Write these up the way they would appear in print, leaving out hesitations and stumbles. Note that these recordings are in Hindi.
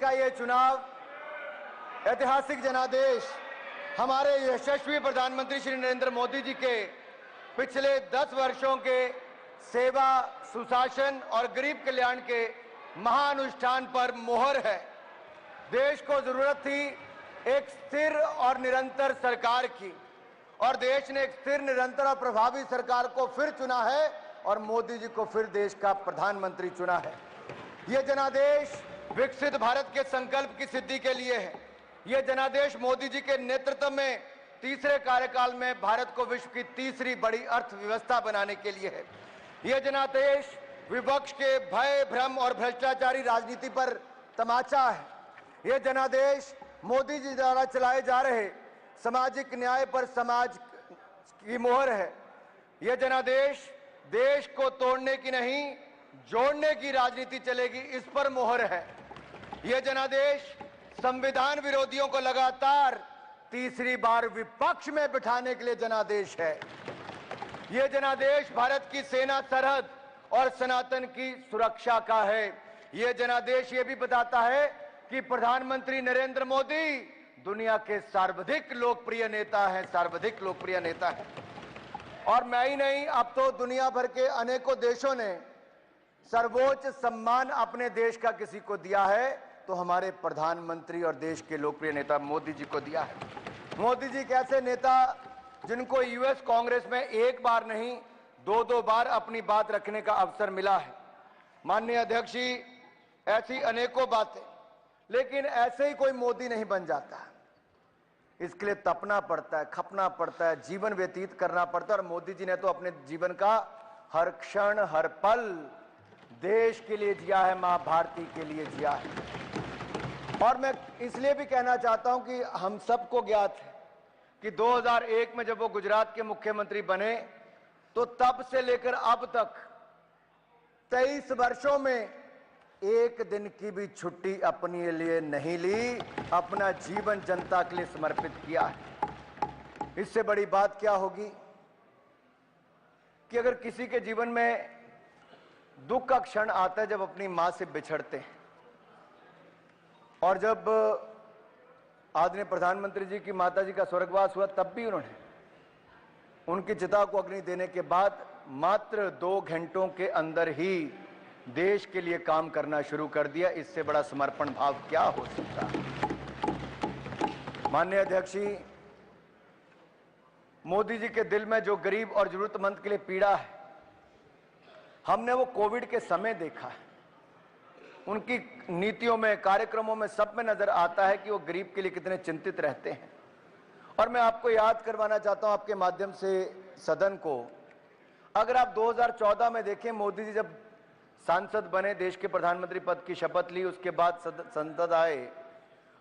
का ये चुनाव ऐतिहासिक जनादेश हमारे यशस्वी प्रधानमंत्री श्री नरेंद्र मोदी जी के पिछले 10 वर्षों के सेवा, सुशासन और गरीब कल्याण के महाअनुष्ठान पर मोहर है। देश को जरूरत थी एक स्थिर और निरंतर सरकार की, और देश ने एक स्थिर, निरंतर और प्रभावी सरकार को फिर चुना है और मोदी जी को फिर देश का प्रधानमंत्री चुना है। यह जनादेश विकसित भारत के संकल्प की सिद्धि के लिए है। यह जनादेश मोदी जी के नेतृत्व में तीसरे कार्यकाल में भारत को विश्व की तीसरी बड़ी अर्थव्यवस्था बनाने के लिए है। यह जनादेश विपक्ष के भय, भ्रम और भ्रष्टाचारी राजनीति पर तमाचा है। यह जनादेश मोदी जी द्वारा चलाए जा रहे सामाजिक न्याय पर समाज की मोहर है। यह जनादेश देश को तोड़ने की नहीं, जोड़ने की राजनीति चलेगी, इस पर मोहर है। यह जनादेश संविधान विरोधियों को लगातार तीसरी बार विपक्ष में बिठाने के लिए जनादेश है। यह जनादेश भारत की सेना, सरहद और सनातन की सुरक्षा का है। यह जनादेश ये भी बताता है कि प्रधानमंत्री नरेंद्र मोदी दुनिया के सर्वाधिक लोकप्रिय नेता हैं, सर्वाधिक लोकप्रिय नेता हैं। और मैं ही नहीं, अब तो दुनिया भर के अनेकों देशों ने सर्वोच्च सम्मान अपने देश का किसी को दिया है तो हमारे प्रधानमंत्री और देश के लोकप्रिय नेता मोदी जी को दिया है। मोदी जी कैसे नेता जिनको यूएस कांग्रेस में एक बार नहीं, दो बार अपनी बात रखने का अवसर मिला है। माननीय अध्यक्ष जी, ऐसी अनेकों बातें, लेकिन ऐसे ही कोई मोदी नहीं बन जाता। इसके लिए तपना पड़ता है, खपना पड़ता है, जीवन व्यतीत करना पड़ता है। और मोदी जी ने तो अपने जीवन का हर क्षण, हर पल देश के लिए जिया है, मां भारती के लिए जिया है। और मैं इसलिए भी कहना चाहता हूं कि हम सबको ज्ञात है कि 2001 में जब वो गुजरात के मुख्यमंत्री बने तो तब से लेकर अब तक 23 वर्षों में एक दिन की भी छुट्टी अपने लिए नहीं ली, अपना जीवन जनता के लिए समर्पित किया है। इससे बड़ी बात क्या होगी कि अगर किसी के जीवन में दुख का क्षण आता है जब अपनी मां से बिछड़ते हैं, और जब आदरणीय प्रधानमंत्री जी की माता जी का स्वर्गवास हुआ तब भी उन्होंने उनकी चिता को अग्नि देने के बाद मात्र 2 घंटों के अंदर ही देश के लिए काम करना शुरू कर दिया। इससे बड़ा समर्पण भाव क्या हो सकता है। माननीय अध्यक्ष जी, मोदी जी के दिल में जो गरीब और जरूरतमंद के लिए पीड़ा है, हमने वो कोविड के समय देखा है। उनकी नीतियों में, कार्यक्रमों में, सब में नजर आता है कि वो गरीब के लिए कितने चिंतित रहते हैं। और मैं आपको याद करवाना चाहता हूं आपके माध्यम से सदन को, अगर आप 2014 में देखें, मोदी जी जब सांसद बने, देश के प्रधानमंत्री पद की शपथ ली, उसके बाद संसद आए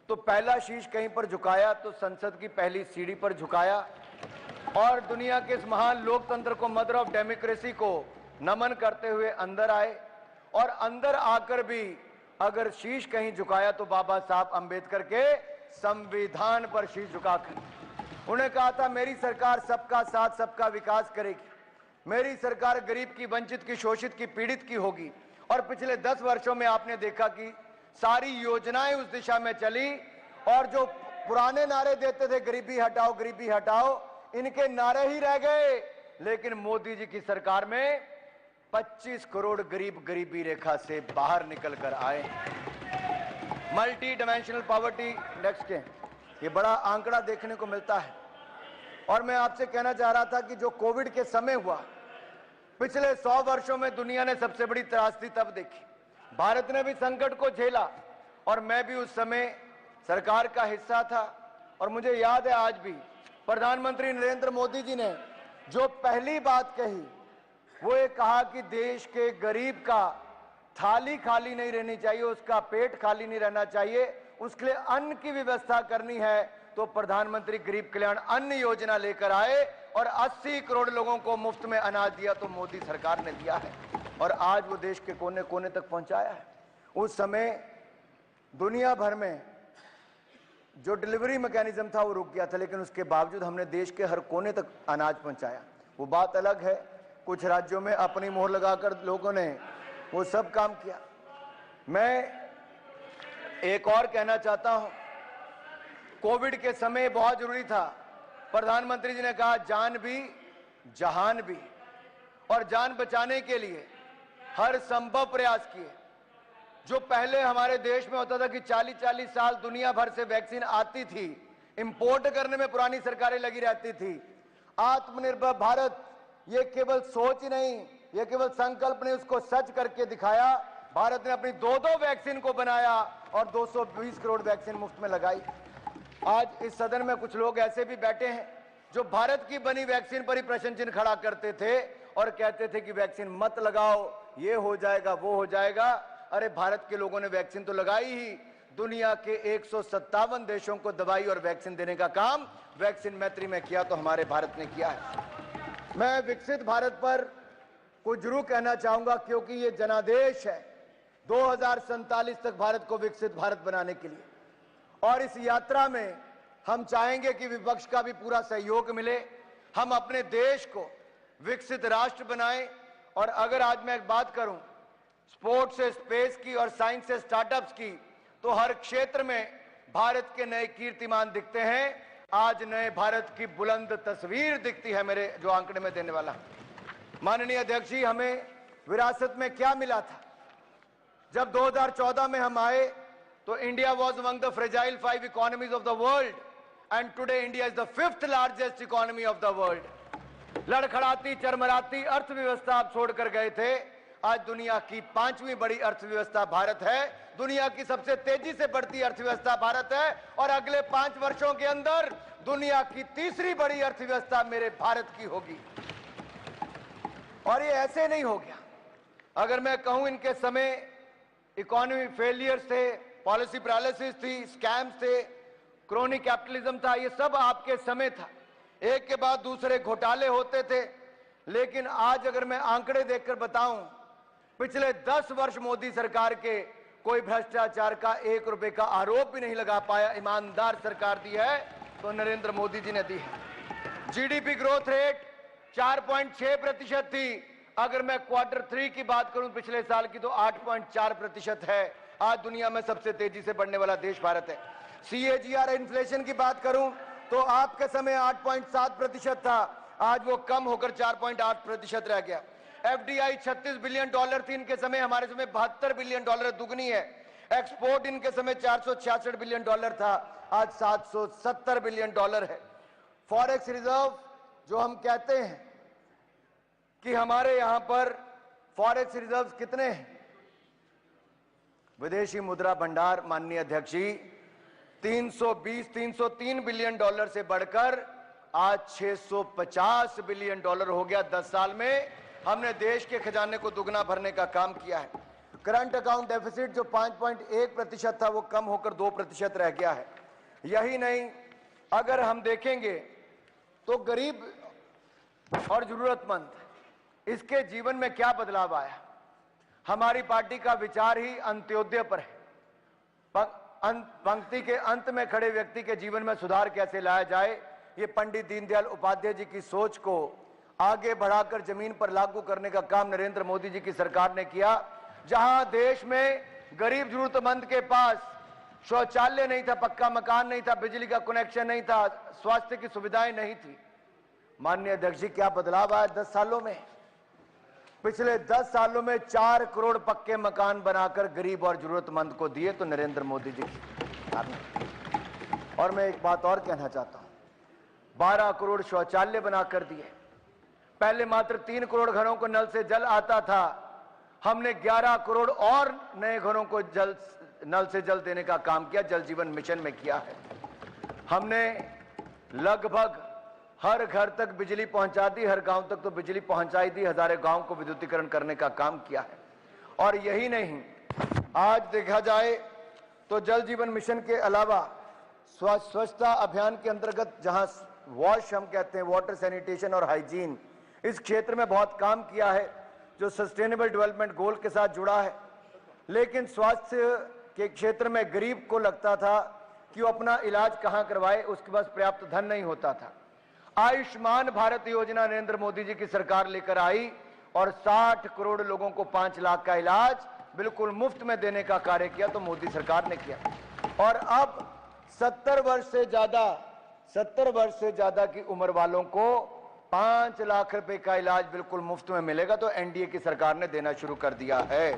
तो पहला शीश कहीं पर झुकाया तो संसद की पहली सीढ़ी पर झुकाया और दुनिया के इस महान लोकतंत्र को, मदर ऑफ डेमोक्रेसी को नमन करते हुए अंदर आए। और अंदर आकर भी अगर शीश कहीं झुकाया तो बाबा साहब अंबेडकर के संविधान पर शीश झुकाकर उन्हें कहा था, मेरी सरकार सबका साथ, सबका विकास करेगी, मेरी सरकार गरीब की, वंचित की, शोषित की, पीड़ित की होगी। और पिछले 10 वर्षों में आपने देखा कि सारी योजनाएं उस दिशा में चली, और जो पुराने नारे देते थे, गरीबी हटाओ, गरीबी हटाओ, इनके नारे ही रह गए। लेकिन मोदी जी की सरकार में 25 करोड़ गरीब गरीबी रेखा से बाहर निकल कर आए। मल्टी डायमेंशनल पॉवर्टी इंडेक्स के ये बड़ा आंकड़ा देखने को मिलता है। और मैं आपसे कहना चाह रहा था कि जो कोविड के समय हुआ, पिछले 100 वर्षों में दुनिया ने सबसे बड़ी त्रासदी तब देखी। भारत ने भी संकट को झेला और मैं भी उस समय सरकार का हिस्सा था। और मुझे याद है आज भी प्रधानमंत्री नरेंद्र मोदी जी ने जो पहली बात कही वो ये कहा कि देश के गरीब का थाली खाली नहीं रहनी चाहिए, उसका पेट खाली नहीं रहना चाहिए, उसके लिए अन्न की व्यवस्था करनी है। तो प्रधानमंत्री गरीब कल्याण अन्न योजना लेकर आए और 80 करोड़ लोगों को मुफ्त में अनाज दिया, तो मोदी सरकार ने दिया है और आज वो देश के कोने कोने तक पहुंचाया है। उस समय दुनिया भर में जो डिलीवरी मैकेनिज्म था वो रुक गया था, लेकिन उसके बावजूद हमने देश के हर कोने तक अनाज पहुंचाया। वो बात अलग है, कुछ राज्यों में अपनी मोहर लगाकर लोगों ने वो सब काम किया। मैं एक और कहना चाहता हूं, कोविड के समय बहुत जरूरी था। प्रधानमंत्री जी ने कहा जान भी जहान भी, और जान बचाने के लिए हर संभव प्रयास किए। जो पहले हमारे देश में होता था कि 40-40 साल दुनिया भर से वैक्सीन आती थी, इंपोर्ट करने में पुरानी सरकारें लगी रहती थी। आत्मनिर्भर भारत ये केवल सोच ही नहीं, ये केवल संकल्प नहीं, उसको सच करके दिखाया। भारत ने अपनी 2-2 वैक्सीन को बनाया और 220 करोड़ वैक्सीन मुफ्त में लगाई। आज इस सदन में कुछ लोग ऐसे भी बैठे हैं जो भारत की बनी वैक्सीन पर ही प्रश्न चिन्ह खड़ा करते थे और कहते थे कि वैक्सीन मत लगाओ, ये हो जाएगा, वो हो जाएगा। अरे भारत के लोगों ने वैक्सीन तो लगाई ही। दुनिया के 157 देशों को दवाई और वैक्सीन देने का काम वैक्सीन मैत्री में किया तो हमारे भारत ने किया है। मैं विकसित भारत पर कुछ जरूर कहना चाहूंगा, क्योंकि ये जनादेश है 2047 तक भारत को विकसित भारत बनाने के लिए। और इस यात्रा में हम चाहेंगे कि विपक्ष का भी पूरा सहयोग मिले, हम अपने देश को विकसित राष्ट्र बनाएं। और अगर आज मैं एक बात करूं स्पोर्ट्स से स्पेस की और साइंस से स्टार्टअप्स की, तो हर क्षेत्र में भारत के नए कीर्तिमान दिखते हैं। आज नए भारत की बुलंद तस्वीर दिखती है मेरे जो आंकड़े में देने वाला। माननीय अध्यक्ष जी, हमें विरासत में क्या मिला था? जब 2014 में हम आए तो India was among the fragile 5 economies of the world and today India is the 5th largest economy of the world. लड़खड़ाती चरमराती अर्थव्यवस्था आप छोड़कर गए थे, आज दुनिया की 5वीं बड़ी अर्थव्यवस्था भारत है, दुनिया की सबसे तेजी से बढ़ती अर्थव्यवस्था भारत है, और अगले 5 वर्षों के अंदर दुनिया की 3री बड़ी अर्थव्यवस्था मेरे भारत की होगी। और ये ऐसे नहीं हो गया। अगर मैं कहूं इनके समय इकोनॉमी फेलियर्स थे, पॉलिसी पैरालिसिस थी, स्कैम्स थे, क्रोनी कैपिटलिज्म था, ये सब आपके समय था। एक के बाद दूसरे घोटाले होते थे। लेकिन आज अगर मैं आंकड़े देखकर बताऊं, पिछले 10 वर्ष मोदी सरकार के कोई भ्रष्टाचार का 1 रुपए का आरोप भी नहीं लगा पाया। ईमानदार सरकार दी है तो नरेंद्र मोदी जी ने दी है। जीडीपी ग्रोथ रेट 4.6% थी। अगर मैं Q3 की बात करूं पिछले साल की, तो 8.4% है। आज दुनिया में सबसे तेजी से बढ़ने वाला देश भारत है। CAGR इन्फ्लेशन की बात करूं तो आपके समय 8.7% था, आज वो कम होकर 4.8% रह गया। FDI $36 बिलियन थी इनके समय, हमारे समय $72 बिलियन, दुगनी है। एक्सपोर्ट इनके समय $466 बिलियन था, आज $770 बिलियन है। फॉरेक्स रिजर्व जो हम कहते हैं कि हमारे यहां पर फॉरेक्स रिजर्व कितने हैं? विदेशी मुद्रा भंडार माननीय अध्यक्ष जी 303 बिलियन डॉलर से बढ़कर आज $650 बिलियन हो गया। 10 साल में हमने देश के खजाने को दुगना भरने का काम किया है। करंट अकाउंट डेफिसिट जो 5.1% था वो कम होकर 2% रह गया है। यही नहीं, अगर हम देखेंगे तो गरीब और जरूरतमंद इसके जीवन में क्या बदलाव आया। हमारी पार्टी का विचार ही अंत्योदय पर है। पंक्ति के अंत में खड़े व्यक्ति के जीवन में सुधार कैसे लाया जाए, ये पंडित दीनदयाल उपाध्याय जी की सोच को आगे बढ़ाकर जमीन पर लागू करने का काम नरेंद्र मोदी जी की सरकार ने किया। जहां देश में गरीब जरूरतमंद के पास शौचालय नहीं था, पक्का मकान नहीं था, बिजली का कनेक्शन नहीं था, स्वास्थ्य की सुविधाएं नहीं थी, माननीय अध्यक्ष जी क्या बदलाव आया 10 सालों में? पिछले 10 सालों में 4 करोड़ पक्के मकान बनाकर गरीब और जरूरतमंद को दिए तो नरेंद्र मोदी जी की। और मैं एक बात और कहना चाहता हूं, 12 करोड़ शौचालय बनाकर दिए। पहले मात्र 3 करोड़ घरों को नल से जल आता था, हमने 11 करोड़ और नए घरों को नल से जल देने का काम किया, जल जीवन मिशन में किया है। हमने लगभग हर घर तक बिजली पहुंचा दी, हर गांव तक तो बिजली पहुंचाई दी, हजारों गांव को विद्युतीकरण करने का काम किया है। और यही नहीं, आज देखा जाए तो जल जीवन मिशन के अलावा स्वच्छता अभियान के अंतर्गत जहां वॉश हम कहते हैं, वाटर सैनिटेशन और हाइजीन, इस क्षेत्र में बहुत काम किया है जो सस्टेनेबल डेवलपमेंट गोल के साथ जुड़ा है। लेकिन स्वास्थ्य के क्षेत्र में गरीब को लगता था कि वो अपना इलाज कहां करवाए, उसके पास पर्याप्त धन नहीं होता था। आयुष्मान भारत योजना नरेंद्र मोदी जी की सरकार लेकर आई और 60 करोड़ लोगों को 5 लाख का इलाज बिल्कुल मुफ्त में देने का कार्य किया तो मोदी सरकार ने किया। और अब 70 वर्ष से ज्यादा की उम्र वालों को 5 लाख रुपए का इलाज बिल्कुल मुफ्त में मिलेगा। तो एनडीए की सरकार ने देना शुरू कर दिया है।